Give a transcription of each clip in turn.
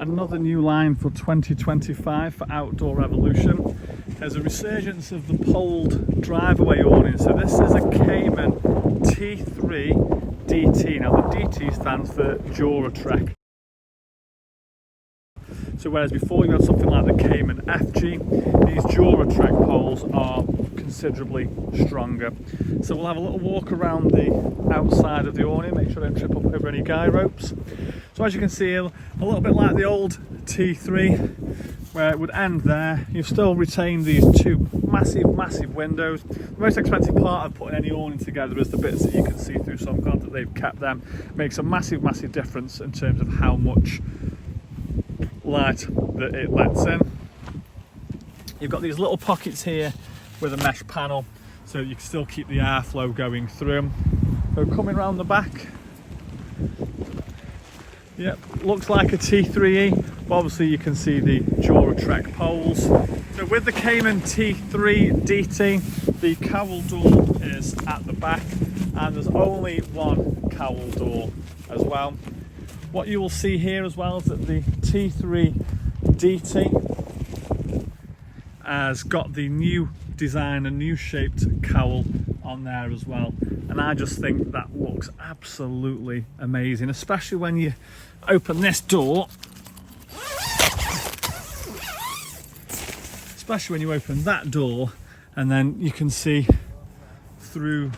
another new line for 2025 for Outdoor Revolution. There's a resurgence of the poled driveway awning. So this is a Cayman T3 DT. Now the DT stands for Duratrek. So whereas before you had something like the Cayman FG, these Duratrek poles are considerably stronger. So we'll have a little walk around the outside of the awning, make sure I don't trip up over any guy ropes. So as you can see, a little bit like the old T3, where it would end there, you've still retained these two massive windows. The most expensive part of putting any awning together is the bits that you can see through, so I'm glad that they've kept them. It makes a massive difference in terms of how much light that it lets in. You've got these little pockets here with a mesh panel, so you can still keep the airflow going through. So coming around the back, yep, looks like a T3E, but obviously you can see the Duratrek poles. So with the Cayman T3 DT, the cowl door is at the back, and there's only one cowl door as well. What you will see here as well is that the T3 DT has got the new design, a new shaped cowl on there as well, and I just think that looks absolutely amazing, especially when you open this door. Especially when you open that door, and then you can see through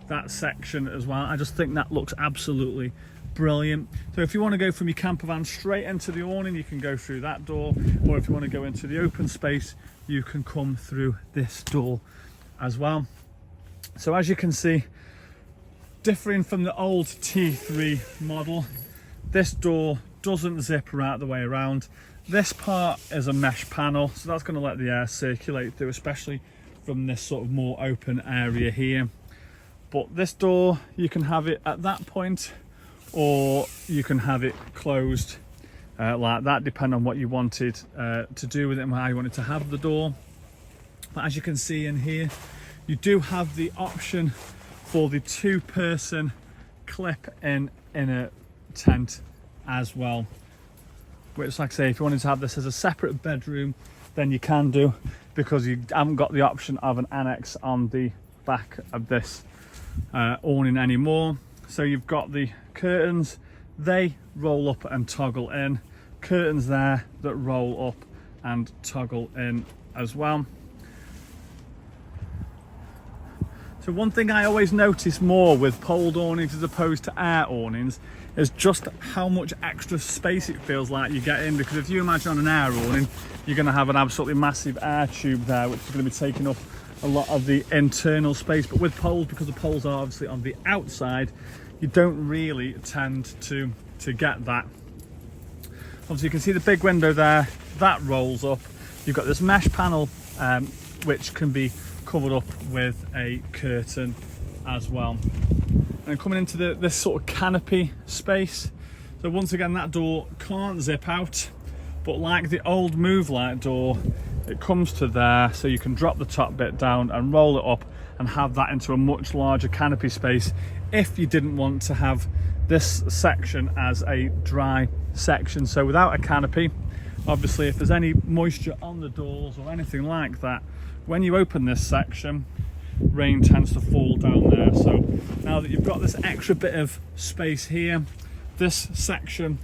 that section as well. I just think that looks absolutely brilliant. So if you want to go from your camper van straight into the awning, you can go through that door, or if you want to go into the open space, you can come through this door as well. So as you can see, differing from the old T3 model, this door doesn't zip right the way around. This part is a mesh panel, so that's going to let the air circulate through, especially from this sort of more open area here. But this door, you can have it at that point, or you can have it closed like that, depending on what you wanted to do with it and how you wanted to have the door. But as you can see in here, you do have the option for the two-person clip in a tent as well, which, like I say, if you wanted to have this as a separate bedroom, then you can do, because you haven't got the option of an annex on the back of this awning anymore. So you've got the curtains, they roll up and toggle in, curtains there that roll up and toggle in as well. So one thing I always notice more with poled awnings as opposed to air awnings is just how much extra space it feels like you get in, because if you imagine on an air awning, you're going to have an absolutely massive air tube there, which is going to be taking up a lot of the internal space. But with poles, because the poles are obviously on the outside, you don't really tend to get that. Obviously you can see the big window there, that rolls up. You've got this mesh panel which can be covered up with a curtain as well. And coming into this sort of canopy space, so once again that door can't zip out, but like the old Move Light door, it comes to there, so you can drop the top bit down and roll it up and have that into a much larger canopy space if you didn't want to have this section as a dry section. So without a canopy, obviously if there's any moisture on the doors or anything like that, when you open this section, rain tends to fall down there. So now that you've got this extra bit of space here, this section,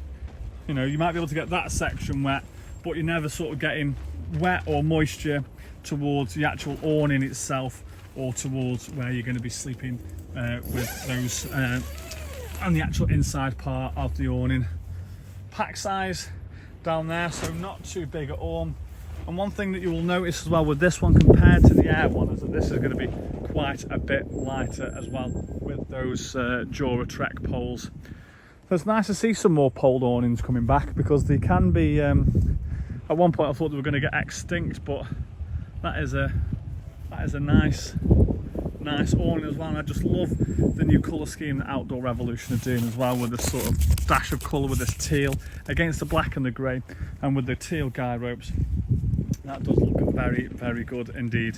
you know, you might be able to get that section wet, but you're never sort of getting wet or moisture towards the actual awning itself, or towards where you're going to be sleeping with those on the actual inside part of the awning. Pack size down there, so not too big at all. And one thing that you will notice as well with this one compared to the air one is that this is going to be quite a bit lighter as well with those Duratrek poles. So it's nice to see some more poled awnings coming back, because they can be at one point I thought they were going to get extinct, but that is a nice awning as well. And I just love the new colour scheme that Outdoor Revolution are doing as well, with this sort of dash of colour with this teal against the black and the grey, and with the teal guy ropes. That does look very good indeed.